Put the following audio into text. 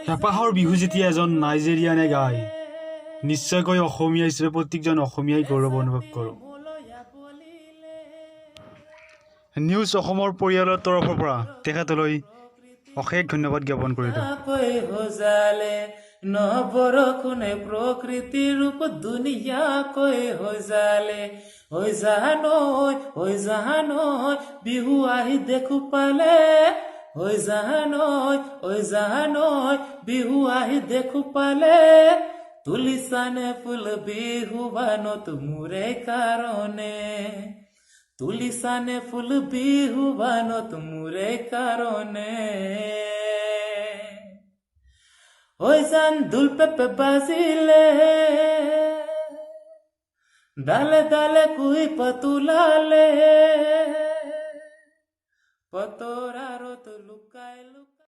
হেঁপাহৰ বিহু যেতিয়া এজন নাইজেৰিয়ানে গায় নিশ্চয়কৈ অসমীয়া হিচাপে প্ৰত্যেকজন অসমীয়াই গৌৰৱ অনুভৱ কৰোঁ। নিউজ অসমৰ পৰিয়ালৰ তৰফৰ পৰা তেখেতলৈ অশেষ ধন্যবাদ জ্ঞাপন কৰিলোঁ। বৰষুণে প্ৰকৃতিৰ ৰূপ দুনিয়াকৈ সজালে জানৈ বিহু আহি দেখো পালে জানৈ বিহু আহি দেখো পালে তুলিছানে ফুল বিহু বানত মোৰে কাৰণে তুলিছানে ফুল বিহু বানত মোৰে কাৰণে জান দুল পেপে বাজিলে ডালে ডালে কুই পতুলালে পতৰাৰত লুকাই